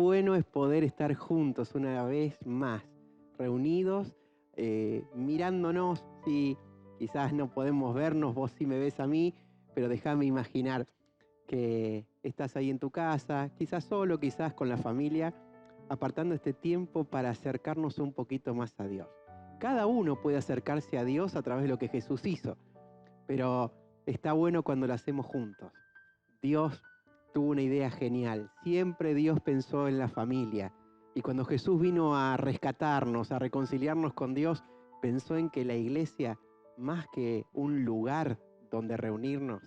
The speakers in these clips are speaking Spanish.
bueno es poder estar juntos una vez más, reunidos, mirándonos. Sí, quizás no podemos vernos, vos sí me ves a mí, pero déjame imaginar que estás ahí en tu casa, quizás solo, quizás con la familia, apartando este tiempo para acercarnos un poquito más a Dios. Cada uno puede acercarse a Dios a través de lo que Jesús hizo, pero está bueno cuando lo hacemos juntos. Dios tuvo una idea genial. Siempre Dios pensó en la familia. Y cuando Jesús vino a rescatarnos, a reconciliarnos con Dios, pensó en que la iglesia, más que un lugar donde reunirnos,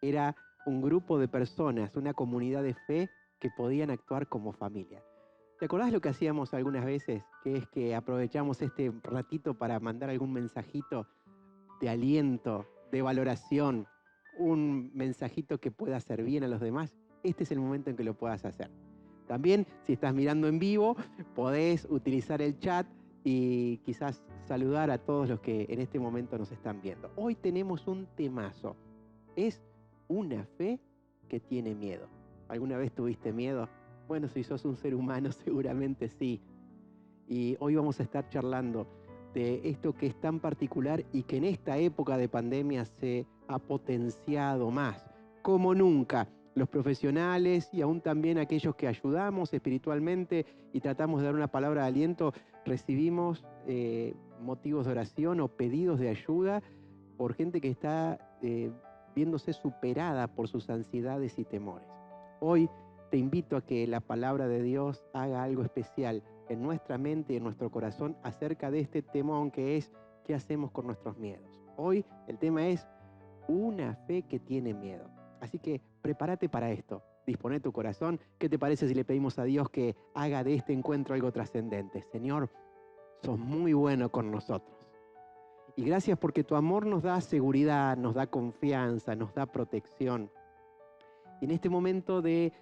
era un grupo de personas, una comunidad de fe que podían actuar como familia. ¿Te acordás lo que hacíamos algunas veces? Que es que aprovechamos este ratito para mandar algún mensajito de aliento, de valoración, un mensajito que pueda hacer bien a los demás. Este es el momento en que lo puedas hacer. También, si estás mirando en vivo, podés utilizar el chat y quizás saludar a todos los que en este momento nos están viendo. Hoy tenemos un temazo. Es una fe que tiene miedo. ¿Alguna vez tuviste miedo? Bueno, si sos un ser humano, seguramente sí. Y hoy vamos a estar charlando de esto que es tan particular y que en esta época de pandemia se ha potenciado más, como nunca. Los profesionales y aún también aquellos que ayudamos espiritualmente y tratamos de dar una palabra de aliento, recibimos motivos de oración o pedidos de ayuda por gente que está viéndose superada por sus ansiedades y temores. Hoy te invito a que la palabra de Dios haga algo especial en nuestra mente y en nuestro corazón acerca de este temón que es ¿qué hacemos con nuestros miedos? Hoy el tema es una fe que tiene miedo. Así que prepárate para esto, dispone tu corazón. ¿Qué te parece si le pedimos a Dios que haga de este encuentro algo trascendente? Señor, sos muy bueno con nosotros. Y gracias porque tu amor nos da seguridad, nos da confianza, nos da protección. Y en este momento de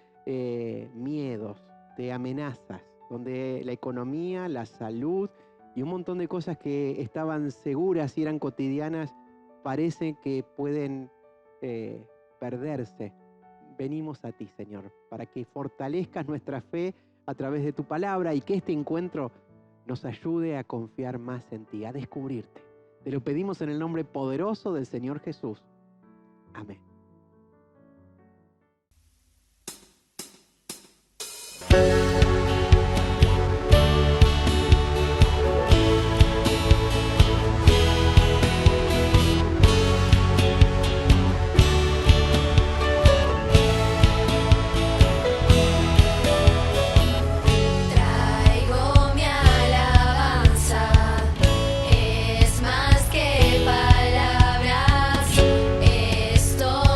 miedos, de amenazas, donde la economía, la salud y un montón de cosas que estaban seguras y eran cotidianas parece que pueden perderse. Venimos a ti, Señor, para que fortalezcas nuestra fe a través de tu palabra y que este encuentro nos ayude a confiar más en ti, a descubrirte. Te lo pedimos en el nombre poderoso del Señor Jesús. Amén. Es más que palabras, esto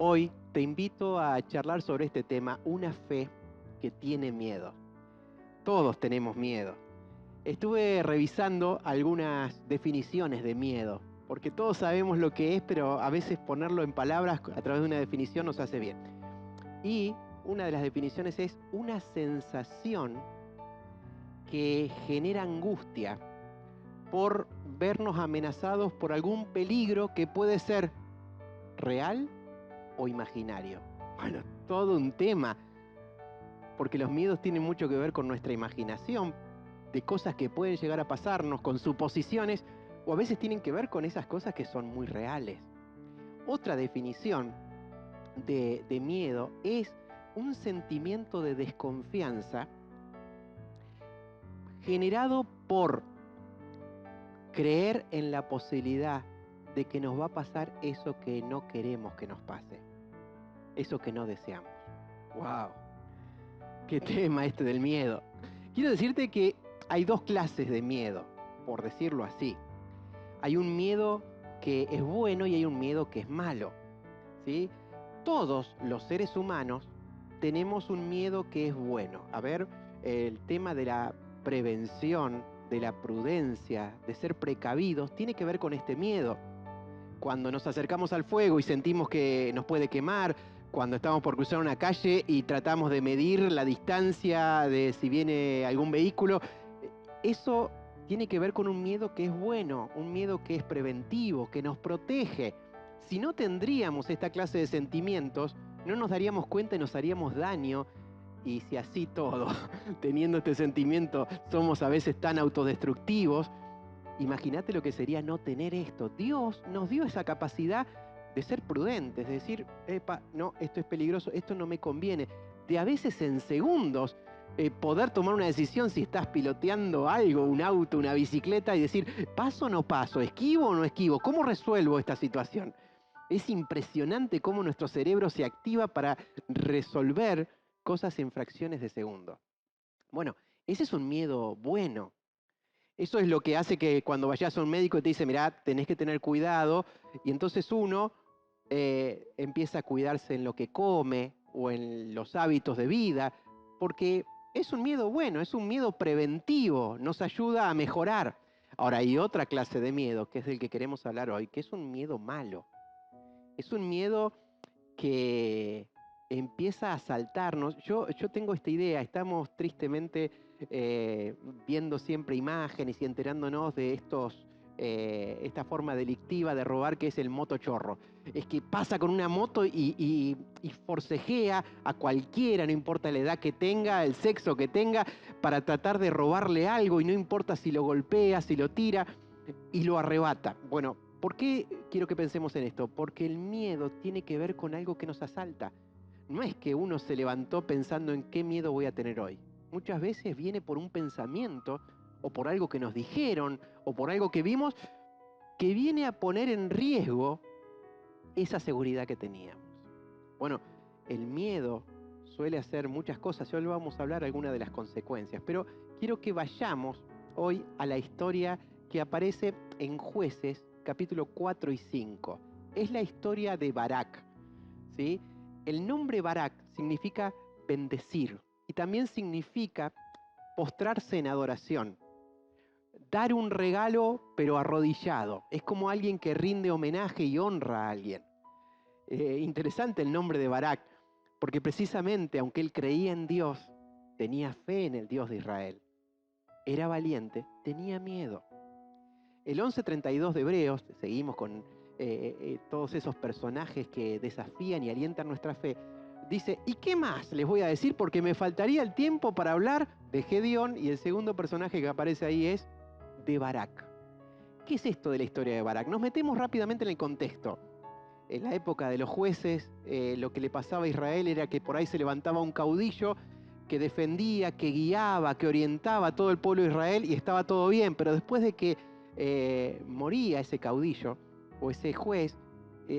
Hoy te invito a charlar sobre este tema, una fe que tiene miedo. Todos tenemos miedo. Estuve revisando algunas definiciones de miedo, porque todos sabemos lo que es, pero a veces ponerlo en palabras a través de una definición nos hace bien. Y una de las definiciones es una sensación que genera angustia por vernos amenazados por algún peligro que puede ser real o imaginario. Bueno, todo un tema, porque los miedos tienen mucho que ver con nuestra imaginación, de cosas que pueden llegar a pasarnos, con suposiciones, o a veces tienen que ver con esas cosas que son muy reales. Otra definición de miedo es un sentimiento de desconfianza generado por creer en la posibilidad de que nos va a pasar eso que no queremos que nos pase, eso que no deseamos. ¡Wow! ¡Qué tema este del miedo! Quiero decirte que hay dos clases de miedo, por decirlo así. Hay un miedo que es bueno y hay un miedo que es malo, ¿sí? Todos los seres humanos tenemos un miedo que es bueno. A ver, el tema de la prevención, de la prudencia, de ser precavidos, tiene que ver con este miedo. Cuando nos acercamos al fuego y sentimos que nos puede quemar, cuando estamos por cruzar una calle y tratamos de medir la distancia de si viene algún vehículo, eso tiene que ver con un miedo que es bueno, un miedo que es preventivo, que nos protege. Si no tendríamos esta clase de sentimientos, no nos daríamos cuenta y nos haríamos daño. Y si así todo, teniendo este sentimiento, somos a veces tan autodestructivos, imagínate lo que sería no tener esto. Dios nos dio esa capacidad de ser prudentes, de decir, epa, no, esto es peligroso, esto no me conviene. De a veces en segundos poder tomar una decisión si estás piloteando algo, un auto, una bicicleta, y decir, ¿paso o no paso? ¿Esquivo o no esquivo? ¿Cómo resuelvo esta situación? Es impresionante cómo nuestro cerebro se activa para resolver cosas en fracciones de segundo. Bueno, ese es un miedo bueno. Eso es lo que hace que cuando vayas a un médico y te dice, mirá, tenés que tener cuidado, y entonces uno empieza a cuidarse en lo que come o en los hábitos de vida, porque es un miedo bueno, es un miedo preventivo, nos ayuda a mejorar. Ahora, hay otra clase de miedo, que es del que queremos hablar hoy, que es un miedo malo. Es un miedo que empieza a asaltarnos. Yo tengo esta idea, estamos tristemente viendo siempre imágenes y enterándonos de esta forma delictiva de robar que es el motochorro. Es que pasa con una moto y forcejea a cualquiera, no importa la edad que tenga, el sexo que tenga, para tratar de robarle algo y no importa si lo golpea, si lo tira y lo arrebata. Bueno, ¿por qué quiero que pensemos en esto? Porque el miedo tiene que ver con algo que nos asalta. No es que uno se levantó pensando en qué miedo voy a tener hoy. Muchas veces viene por un pensamiento o por algo que nos dijeron o por algo que vimos que viene a poner en riesgo esa seguridad que teníamos. Bueno, el miedo suele hacer muchas cosas y hoy vamos a hablar algunas de las consecuencias, pero quiero que vayamos hoy a la historia que aparece en Jueces, capítulo 4 y 5. Es la historia de Barak, ¿sí? El nombre Barak significa bendecir y también significa postrarse en adoración. Dar un regalo pero arrodillado. Es como alguien que rinde homenaje y honra a alguien. Interesante el nombre de Barak, porque precisamente aunque él creía en Dios, tenía fe en el Dios de Israel. Era valiente, tenía miedo. El 11:32 de Hebreos, seguimos con todos esos personajes que desafían y alientan nuestra fe, dice, ¿y qué más les voy a decir? Porque me faltaría el tiempo para hablar de Gedeón y el segundo personaje que aparece ahí es de Barak. ¿Qué es esto de la historia de Barak? Nos metemos rápidamente en el contexto. En la época de los jueces, lo que le pasaba a Israel era que por ahí se levantaba un caudillo que defendía, que guiaba, que orientaba a todo el pueblo de Israel y estaba todo bien, pero después de que moría ese caudillo o ese juez,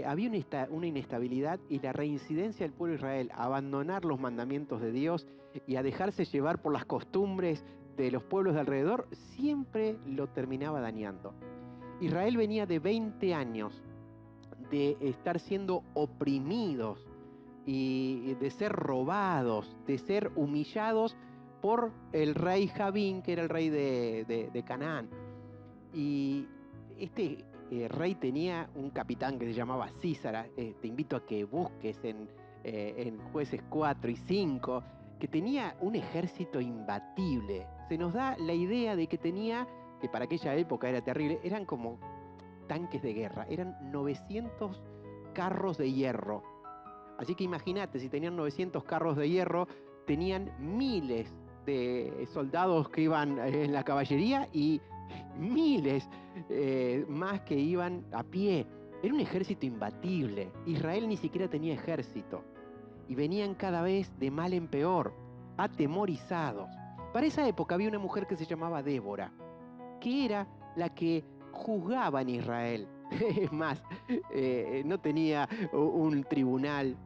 había una inestabilidad y la reincidencia del pueblo de Israel a abandonar los mandamientos de Dios y a dejarse llevar por las costumbres de los pueblos de alrededor, siempre lo terminaba dañando. Israel venía de 20 años de estar siendo oprimidos y de ser robados, de ser humillados por el rey Javín, que era el rey de Canaán. Y este rey tenía un capitán que se llamaba Císara. Te invito a que busques en Jueces 4 y 5, que tenía un ejército imbatible. Se nos da la idea de que tenía, que para aquella época era terrible, eran como tanques de guerra, eran 900 carros de hierro. Así que imagínate, si tenían 900 carros de hierro, tenían miles de soldados que iban en la caballería y miles más que iban a pie. Era un ejército imbatible. Israel ni siquiera tenía ejército. Y venían cada vez de mal en peor, atemorizados. Para esa época había una mujer que se llamaba Débora, que era la que juzgaba en Israel. Es más, no tenía un tribunal.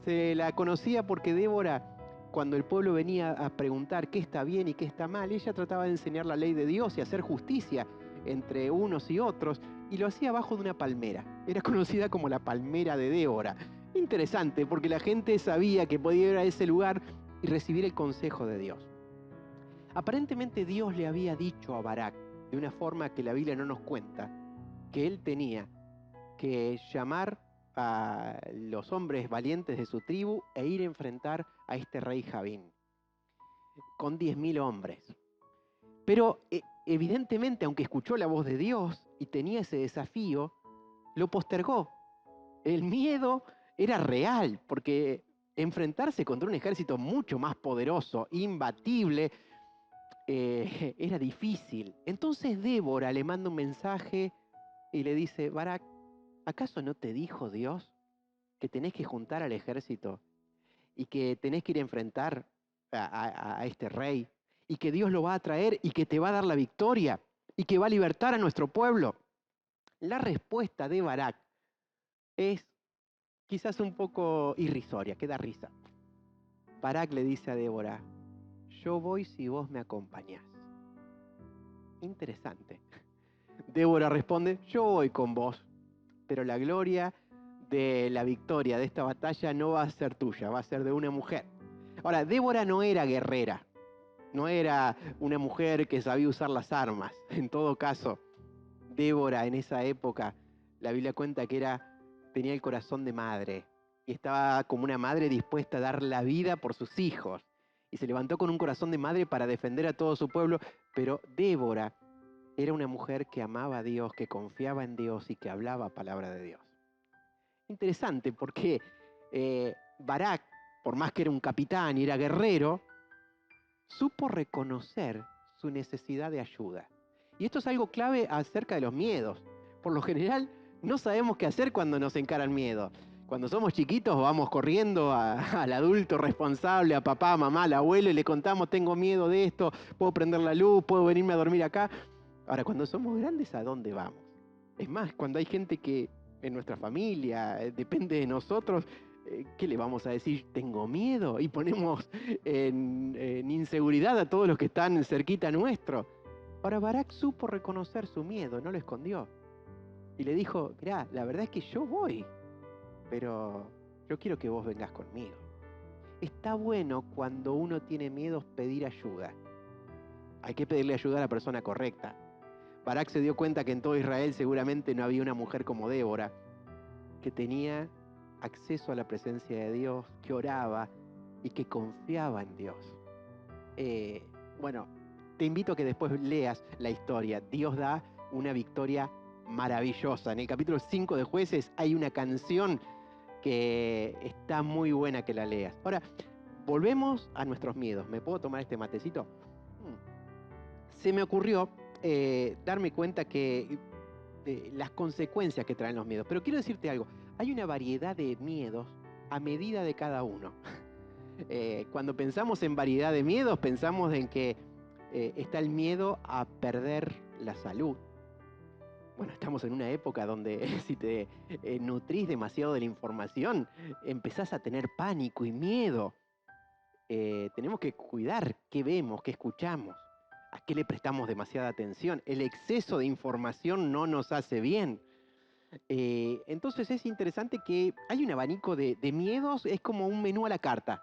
Se la conocía porque Débora, cuando el pueblo venía a preguntar qué está bien y qué está mal, ella trataba de enseñar la ley de Dios y hacer justicia entre unos y otros, y lo hacía abajo de una palmera. Era conocida como la palmera de Débora. Interesante, porque la gente sabía que podía ir a ese lugar y recibir el consejo de Dios. Aparentemente Dios le había dicho a Barak, de una forma que la Biblia no nos cuenta, que él tenía que llamar a los hombres valientes de su tribu e ir a enfrentar a este rey Javín, con 10.000 hombres. Pero evidentemente, aunque escuchó la voz de Dios y tenía ese desafío, lo postergó. El miedo era real, porque enfrentarse contra un ejército mucho más poderoso, imbatible, era difícil. Entonces Débora le manda un mensaje y le dice: Barak, ¿acaso no te dijo Dios que tenés que juntar al ejército y que tenés que ir a enfrentar a este rey y que Dios lo va a traer y que te va a dar la victoria y que va a libertar a nuestro pueblo? La respuesta de Barak es quizás un poco irrisoria, que da risa. Barak le dice a Débora: yo voy si vos me acompañás. Interesante. Débora responde: yo voy con vos, pero la gloria de la victoria de esta batalla no va a ser tuya, va a ser de una mujer. Ahora, Débora no era guerrera, no era una mujer que sabía usar las armas. En todo caso, Débora en esa época, la Biblia cuenta que tenía el corazón de madre y estaba como una madre dispuesta a dar la vida por sus hijos. Y se levantó con un corazón de madre para defender a todo su pueblo, pero Débora era una mujer que amaba a Dios, que confiaba en Dios y que hablaba palabra de Dios. Interesante porque Barak, por más que era un capitán y era guerrero, supo reconocer su necesidad de ayuda. Y esto es algo clave acerca de los miedos. Por lo general, no sabemos qué hacer cuando nos encara el miedo. Cuando somos chiquitos vamos corriendo al adulto responsable, a papá, mamá, al abuelo, y le contamos: tengo miedo de esto, puedo prender la luz, puedo venirme a dormir acá. Ahora, cuando somos grandes, ¿a dónde vamos? Es más, cuando hay gente que en nuestra familia depende de nosotros, ¿qué le vamos a decir? Tengo miedo, y ponemos en inseguridad a todos los que están cerquita nuestro. Ahora, Barak supo reconocer su miedo, no lo escondió. Y le dijo: mirá, la verdad es que yo voy, pero yo quiero que vos vengas conmigo. Está bueno cuando uno tiene miedo pedir ayuda. Hay que pedirle ayuda a la persona correcta. Barak se dio cuenta que en todo Israel seguramente no había una mujer como Débora, que tenía acceso a la presencia de Dios, que oraba y que confiaba en Dios. Bueno, te invito a que después leas la historia. Dios da una victoria maravillosa. En el capítulo 5 de Jueces hay una canción que está muy buena que la leas. Ahora, volvemos a nuestros miedos. ¿Me puedo tomar este matecito? Se me ocurrió darme cuenta que las consecuencias que traen los miedos. Pero quiero decirte algo: hay una variedad de miedos a medida de cada uno. Cuando pensamos en variedad de miedos, pensamos en que está el miedo a perder la salud. Bueno, estamos en una época donde si te nutrís demasiado de la información, empezás a tener pánico y miedo. Tenemos que cuidar qué vemos, qué escuchamos, a qué le prestamos demasiada atención. El exceso de información no nos hace bien. Entonces es interesante que hay un abanico de miedos, es como un menú a la carta.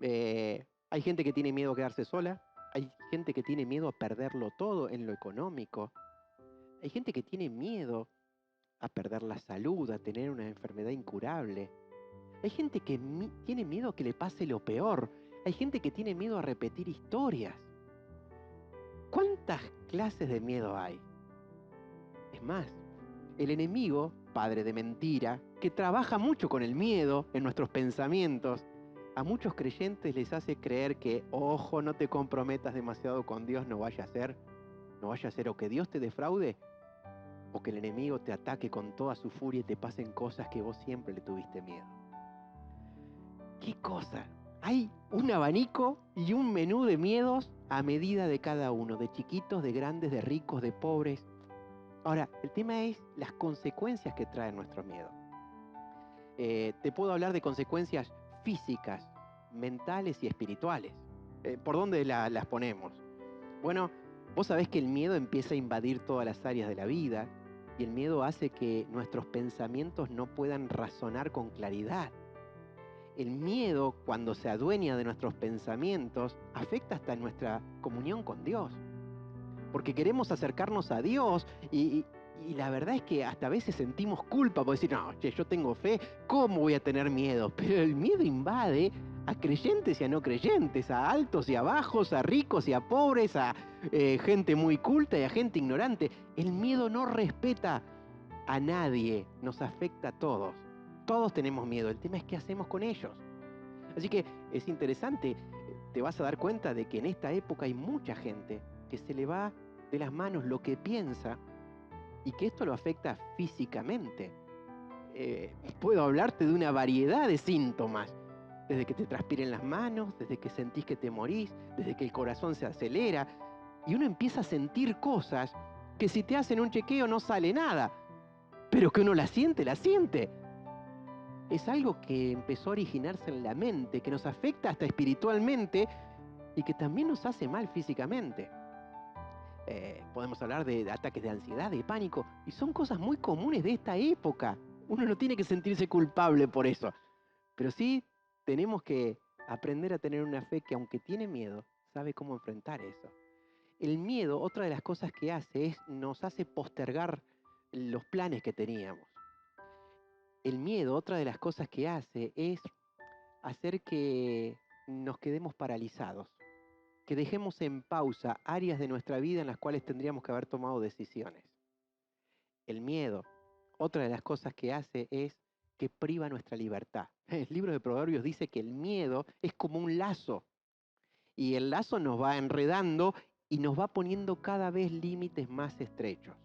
Hay gente que tiene miedo a quedarse sola, hay gente que tiene miedo a perderlo todo en lo económico, hay gente que tiene miedo a perder la salud, a tener una enfermedad incurable. Hay gente que tiene miedo a que le pase lo peor. Hay gente que tiene miedo a repetir historias. ¿Cuántas clases de miedo hay? Es más, el enemigo, padre de mentira, que trabaja mucho con el miedo en nuestros pensamientos, a muchos creyentes les hace creer que, ojo, no te comprometas demasiado con Dios, no vaya a ser o que Dios te defraude, o que el enemigo te ataque con toda su furia y te pasen cosas que vos siempre le tuviste miedo. ¿Qué cosa? Hay un abanico y un menú de miedos a medida de cada uno, de chiquitos, de grandes, de ricos, de pobres. Ahora, el tema es las consecuencias que trae nuestro miedo. Te puedo hablar de consecuencias físicas, mentales y espirituales. ¿Por dónde las ponemos? Bueno, vos sabés que el miedo empieza a invadir todas las áreas de la vida y el miedo hace que nuestros pensamientos no puedan razonar con claridad. El miedo, cuando se adueña de nuestros pensamientos, afecta hasta nuestra comunión con Dios. Porque queremos acercarnos a Dios y la verdad es que hasta a veces sentimos culpa por decir, no, che, yo tengo fe, ¿cómo voy a tener miedo? Pero el miedo invade a creyentes y a no creyentes, a altos y a bajos, a ricos y a pobres, a gente muy culta y a gente ignorante. El miedo no respeta a nadie, nos afecta a todos. Todos tenemos miedo, el tema es qué hacemos con ellos. Así que es interesante, te vas a dar cuenta de que en esta época hay mucha gente que se le va de las manos lo que piensa y que esto lo afecta físicamente. Puedo hablarte de una variedad de síntomas, desde que te transpiren las manos, desde que sentís que te morís, desde que el corazón se acelera y uno empieza a sentir cosas que si te hacen un chequeo no sale nada, pero que uno la siente. Es algo que empezó a originarse en la mente, que nos afecta hasta espiritualmente y que también nos hace mal físicamente. Podemos hablar de ataques de ansiedad, de pánico, y son cosas muy comunes de esta época. Uno no tiene que sentirse culpable por eso, pero sí tenemos que aprender a tener una fe que aunque tiene miedo, sabe cómo enfrentar eso. El miedo, otra de las cosas que hace es nos hace postergar los planes que teníamos. El miedo, otra de las cosas que hace es hacer que nos quedemos paralizados, que dejemos en pausa áreas de nuestra vida en las cuales tendríamos que haber tomado decisiones. El miedo, otra de las cosas que hace es que priva nuestra libertad. El libro de Proverbios dice que el miedo es como un lazo y el lazo nos va enredando y nos va poniendo cada vez límites más estrechos.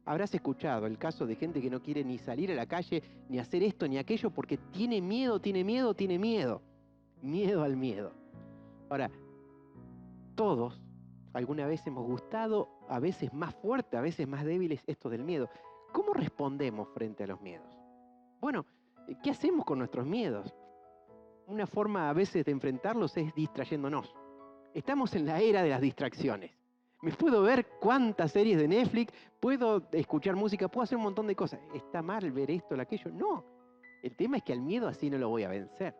Habrás escuchado el caso de gente que no quiere ni salir a la calle, ni hacer esto, ni aquello, porque tiene miedo, tiene miedo, tiene miedo. Miedo al miedo. Ahora, todos alguna vez hemos gustado, a veces más fuerte, a veces más débiles, esto del miedo. ¿Cómo respondemos frente a los miedos? Bueno, ¿qué hacemos con nuestros miedos? Una forma a veces de enfrentarlos es distrayéndonos. Estamos en la era de las distracciones. Me puedo ver cuántas series de Netflix, puedo escuchar música, puedo hacer un montón de cosas. ¿Está mal ver esto o aquello? No. El tema es que al miedo así no lo voy a vencer.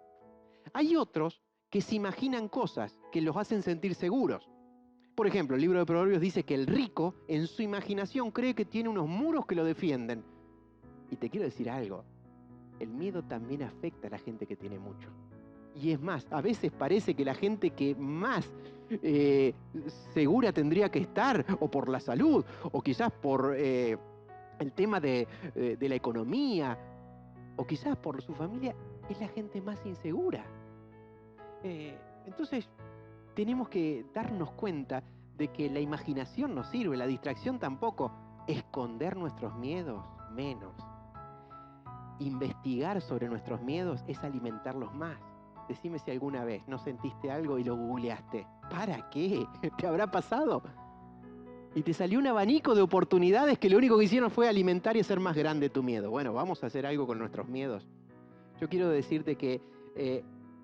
Hay otros que se imaginan cosas que los hacen sentir seguros. Por ejemplo, el libro de Proverbios dice que el rico en su imaginación cree que tiene unos muros que lo defienden. Y te quiero decir algo, el miedo también afecta a la gente que tiene mucho. Y es más, a veces parece que la gente que más segura tendría que estar, o por la salud, o quizás por el tema de la economía, o quizás por su familia, es la gente más insegura. Entonces, tenemos que darnos cuenta de que la imaginación no sirve, la distracción tampoco. Esconder nuestros miedos, menos. Investigar sobre nuestros miedos es alimentarlos más. Decime si alguna vez no sentiste algo y lo googleaste. ¿Para qué? ¿Te habrá pasado? Y te salió un abanico de oportunidades que lo único que hicieron fue alimentar y hacer más grande tu miedo. Bueno, vamos a hacer algo con nuestros miedos. Yo quiero decirte que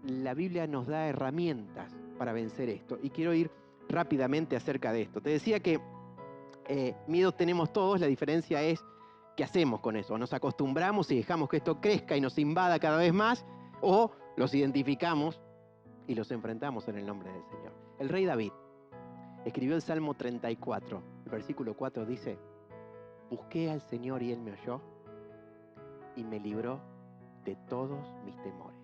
la Biblia nos da herramientas para vencer esto. Y quiero ir rápidamente acerca de esto. Te decía que miedos tenemos todos, la diferencia es ¿qué hacemos con eso? ¿Nos acostumbramos y dejamos que esto crezca y nos invada cada vez más? ¿O los identificamos y los enfrentamos en el nombre del Señor? El rey David escribió el Salmo 34, el versículo 4 dice: busqué al Señor y Él me oyó y me libró de todos mis temores.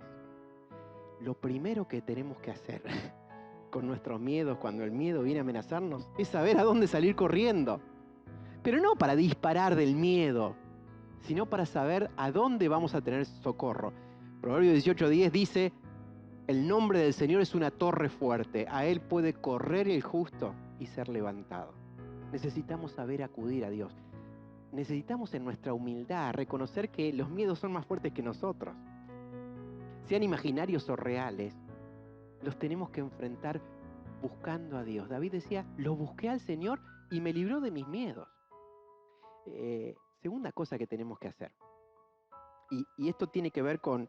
Lo primero que tenemos que hacer con nuestros miedos, cuando el miedo viene a amenazarnos, es saber a dónde salir corriendo. Pero no para disparar del miedo, sino para saber a dónde vamos a tener socorro. Proverbios 18:10 dice: el nombre del Señor es una torre fuerte, a Él puede correr el justo y ser levantado. Necesitamos saber acudir a Dios. Necesitamos en nuestra humildad reconocer que los miedos son más fuertes que nosotros. Sean imaginarios o reales, los tenemos que enfrentar buscando a Dios. David decía: lo busqué al Señor y me libró de mis miedos. Segunda cosa que tenemos que hacer, y esto tiene que ver con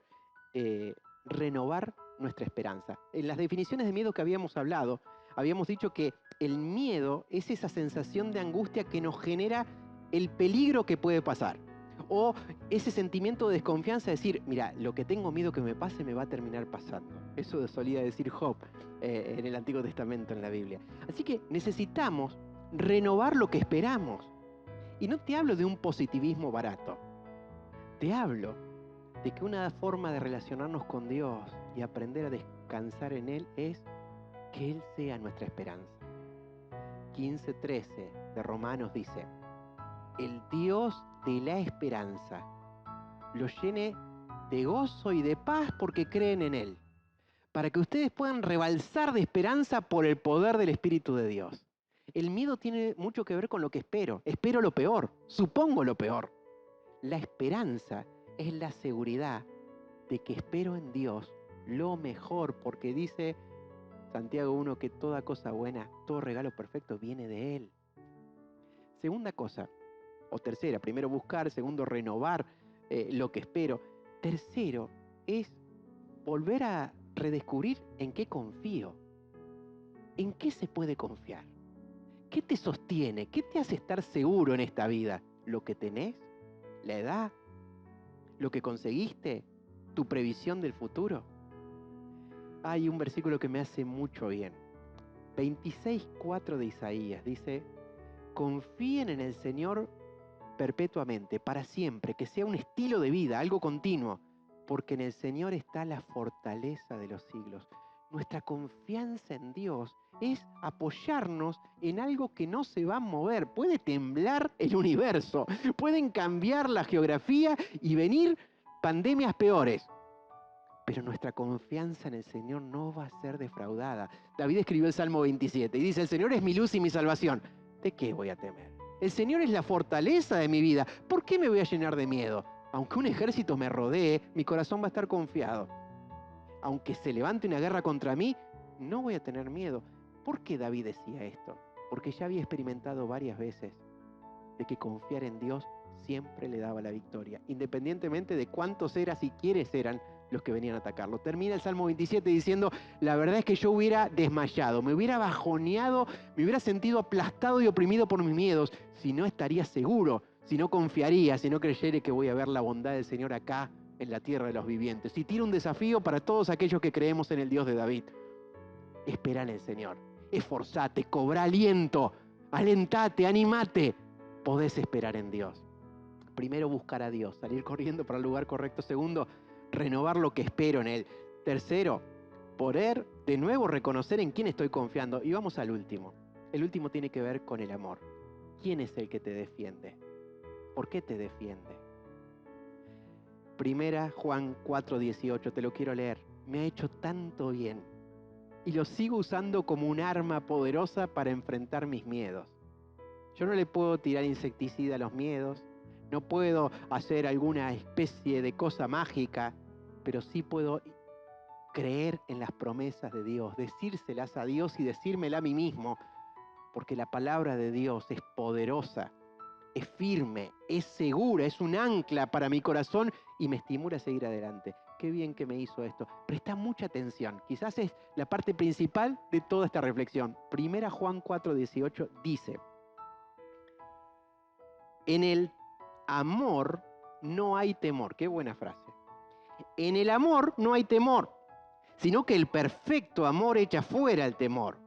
renovar nuestra esperanza. En las definiciones de miedo que habíamos hablado, habíamos dicho que el miedo es esa sensación de angustia que nos genera el peligro que puede pasar. O ese sentimiento de desconfianza, de decir: mira, lo que tengo miedo que me pase me va a terminar pasando. Eso solía decir Job en el Antiguo Testamento, en la Biblia. Así que necesitamos renovar lo que esperamos. Y no te hablo de un positivismo barato. Te hablo de que una forma de relacionarnos con Dios y aprender a descansar en Él es que Él sea nuestra esperanza. 15:13 de Romanos dice: el Dios de la esperanza los llene de gozo y de paz porque creen en Él, para que ustedes puedan rebalsar de esperanza por el poder del Espíritu de Dios. El miedo tiene mucho que ver con lo que espero. Espero lo peor, supongo lo peor. La esperanza es la seguridad de que espero en Dios lo mejor, porque dice Santiago 1 que toda cosa buena, todo regalo perfecto viene de Él. Segunda cosa, o tercera: primero buscar, segundo renovar lo que espero. Tercero es volver a redescubrir en qué confío. ¿En qué se puede confiar? ¿Qué te sostiene? ¿Qué te hace estar seguro en esta vida? ¿Lo que tenés? ¿La edad? ¿Lo que conseguiste? ¿Tu previsión del futuro? Hay un versículo que me hace mucho bien. 26:4 de Isaías dice: confíen en el Señor perpetuamente, para siempre, que sea un estilo de vida, algo continuo, porque en el Señor está la fortaleza de los siglos. Nuestra confianza en Dios es apoyarnos en algo que no se va a mover. Puede temblar el universo, pueden cambiar la geografía y venir pandemias peores, pero nuestra confianza en el Señor no va a ser defraudada. David escribió el Salmo 27 y dice: el Señor es mi luz y mi salvación. ¿De qué voy a temer? El Señor es la fortaleza de mi vida. ¿Por qué me voy a llenar de miedo? Aunque un ejército me rodee, mi corazón va a estar confiado. Aunque se levante una guerra contra mí, no voy a tener miedo. ¿Por qué David decía esto? Porque ya había experimentado varias veces de que confiar en Dios siempre le daba la victoria, independientemente de cuántos eras y quiénes eran los que venían a atacarlo. Termina el Salmo 27 diciendo: la verdad es que yo hubiera desmayado, me hubiera bajoneado, me hubiera sentido aplastado y oprimido por mis miedos, si no estaría seguro, si no confiaría, si no creyera que voy a ver la bondad del Señor acá en la tierra de los vivientes. Y tiro un desafío para todos aquellos que creemos en el Dios de David: espera en el Señor, esforzate, cobra aliento, alentate, animate. Podés esperar en Dios. Primero, buscar a Dios, salir corriendo para el lugar correcto. Segundo, renovar lo que espero en Él. Tercero, poder de nuevo reconocer en quién estoy confiando. Y vamos al último. El último tiene que ver con el amor. ¿Quién es el que te defiende? ¿Por qué te defiende? Primera Juan 4:18, te lo quiero leer. Me ha hecho tanto bien y lo sigo usando como un arma poderosa para enfrentar mis miedos. Yo no le puedo tirar insecticida a los miedos, no puedo hacer alguna especie de cosa mágica, pero sí puedo creer en las promesas de Dios, decírselas a Dios y decírmela a mí mismo, porque la palabra de Dios es poderosa, es firme, es segura, es un ancla para mi corazón y me estimula a seguir adelante. Qué bien que me hizo esto. Presta mucha atención, quizás es la parte principal de toda esta reflexión. Primera Juan 4:18 dice: en Él amor no hay temor. Qué buena frase. En el amor no hay temor, sino que el perfecto amor echa fuera el temor.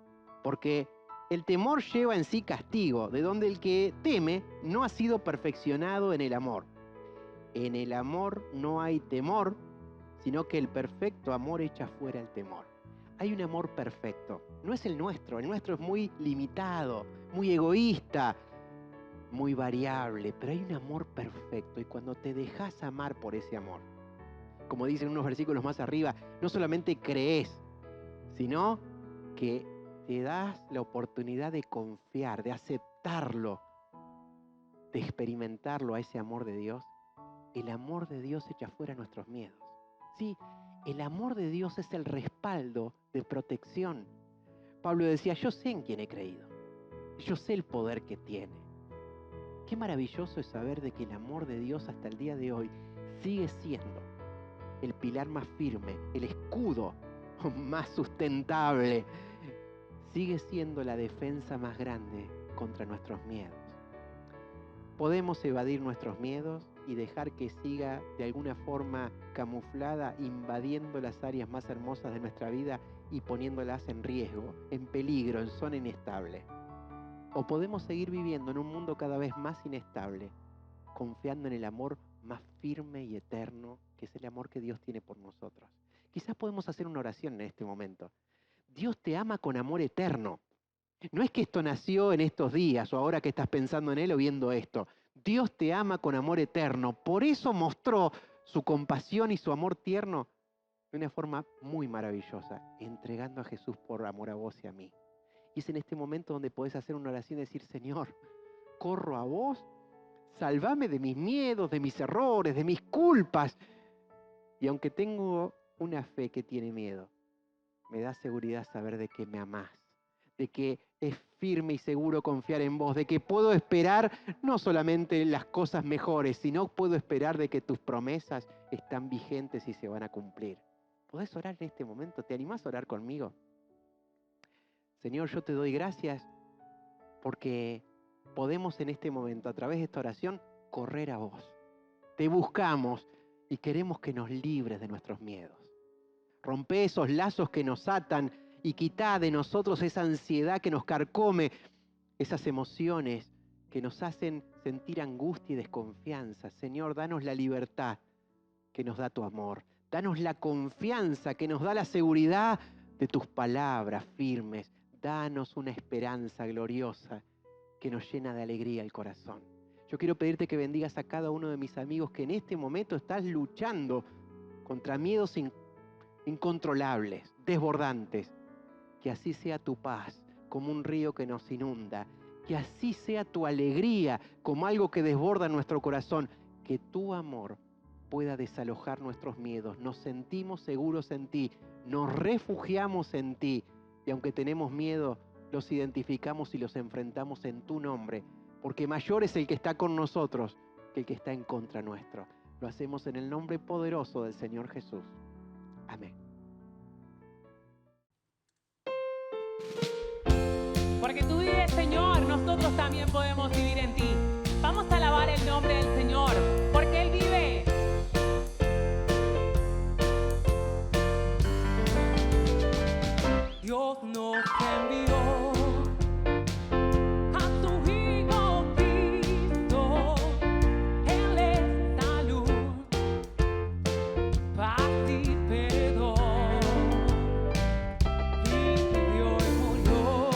Porque el temor lleva en sí castigo, de donde el que teme no ha sido perfeccionado en el amor. En el amor no hay temor, sino que el perfecto amor echa fuera el temor. Hay un amor perfecto, no es el nuestro es muy limitado, muy egoísta, muy variable, pero hay un amor perfecto y cuando te dejas amar por ese amor, como dicen unos versículos más arriba, no solamente crees, sino que te das la oportunidad de confiar, de aceptarlo, de experimentarlo a ese amor de Dios. El amor de Dios echa fuera nuestros miedos. Sí, el amor de Dios es el respaldo de protección. Pablo decía, yo sé en quién he creído. Yo sé el poder que tiene. Qué maravilloso es saber de que el amor de Dios hasta el día de hoy sigue siendo el pilar más firme, el escudo más sustentable. Sigue siendo la defensa más grande contra nuestros miedos. Podemos evadir nuestros miedos y dejar que siga de alguna forma camuflada, invadiendo las áreas más hermosas de nuestra vida y poniéndolas en riesgo, en peligro, en zona inestable. O podemos seguir viviendo en un mundo cada vez más inestable, confiando en el amor más firme y eterno, que es el amor que Dios tiene por nosotros. Quizás podemos hacer una oración en este momento. Dios te ama con amor eterno. No es que esto nació en estos días o ahora que estás pensando en Él o viendo esto. Dios te ama con amor eterno. Por eso mostró su compasión y su amor tierno de una forma muy maravillosa, entregando a Jesús por amor a vos y a mí. Y es en este momento donde podés hacer una oración y decir, Señor, corro a vos, salvame de mis miedos, de mis errores, de mis culpas. Y aunque tengo una fe que tiene miedo, me da seguridad saber de que me amás, de que es firme y seguro confiar en vos, de que puedo esperar no solamente las cosas mejores, sino puedo esperar de que tus promesas están vigentes y se van a cumplir. ¿Podés orar en este momento? ¿Te animás a orar conmigo? Señor, yo te doy gracias porque podemos en este momento, a través de esta oración, correr a vos. Te buscamos y queremos que nos libres de nuestros miedos. Rompe esos lazos que nos atan y quita de nosotros esa ansiedad que nos carcome, esas emociones que nos hacen sentir angustia y desconfianza. Señor, danos la libertad que nos da tu amor. Danos la confianza que nos da la seguridad de tus palabras firmes. Danos una esperanza gloriosa que nos llena de alegría el corazón. Yo quiero pedirte que bendigas a cada uno de mis amigos que en este momento estás luchando contra miedos incontrolables, desbordantes. Que así sea tu paz, como un río que nos inunda. Que así sea tu alegría, como algo que desborda nuestro corazón. Que tu amor pueda desalojar nuestros miedos. Nos sentimos seguros en ti, nos refugiamos en ti. Y aunque tenemos miedo, los identificamos y los enfrentamos en tu nombre. Porque mayor es el que está con nosotros que el que está en contra nuestro. Lo hacemos en el nombre poderoso del Señor Jesús. Amén. Porque tú vives, Señor, nosotros también podemos vivir en ti. Vamos a alabar el nombre del Señor, porque Él vive. Dios nos envió a su Hijo Cristo. Él es salud, paz y perdón. Vivió y murió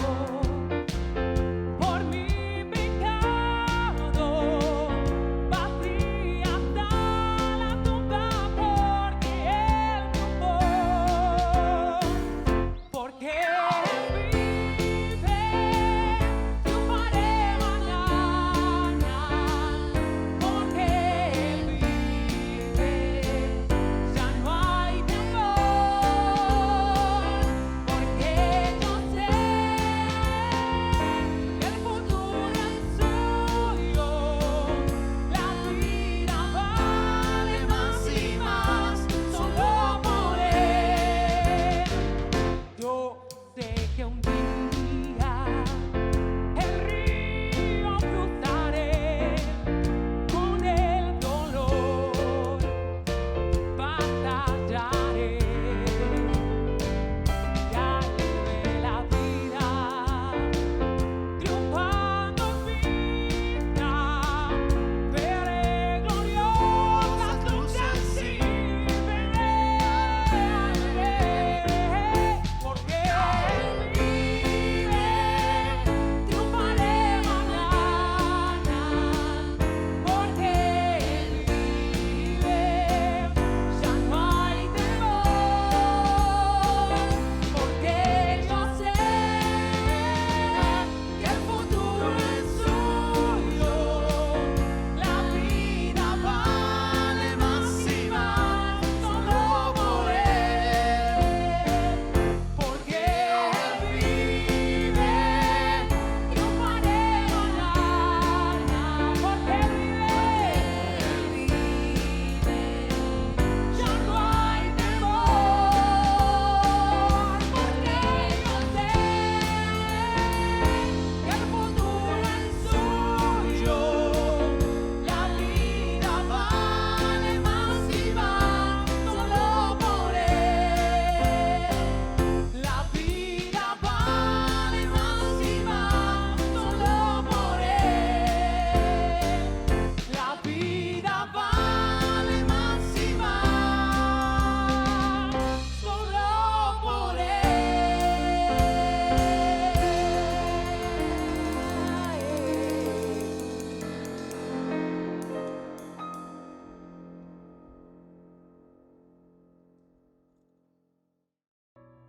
por mi pecado, vacío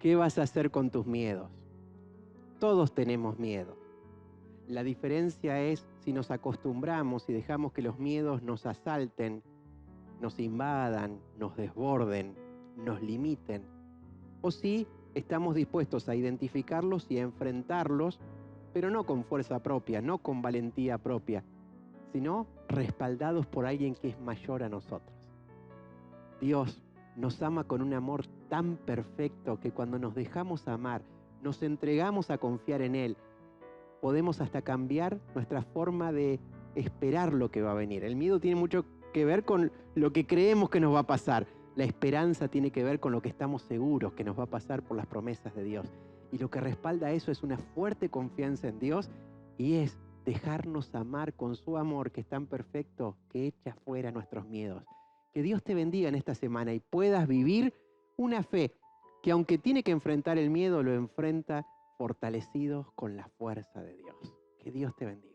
¿Qué vas a hacer con tus miedos? Todos tenemos miedo. La diferencia es si nos acostumbramos y dejamos que los miedos nos asalten, nos invadan, nos desborden, nos limiten, o si estamos dispuestos a identificarlos y a enfrentarlos, pero no con fuerza propia, no con valentía propia, sino respaldados por alguien que es mayor a nosotros. Dios nos ama con un amor tan perfecto que cuando nos dejamos amar, nos entregamos a confiar en Él, podemos hasta cambiar nuestra forma de esperar lo que va a venir. El miedo tiene mucho que ver con lo que creemos que nos va a pasar. La esperanza tiene que ver con lo que estamos seguros que nos va a pasar por las promesas de Dios. Y lo que respalda eso es una fuerte confianza en Dios y es dejarnos amar con su amor que es tan perfecto que echa fuera nuestros miedos. Que Dios te bendiga en esta semana y puedas vivir una fe que aunque tiene que enfrentar el miedo, lo enfrenta fortalecidos con la fuerza de Dios. Que Dios te bendiga.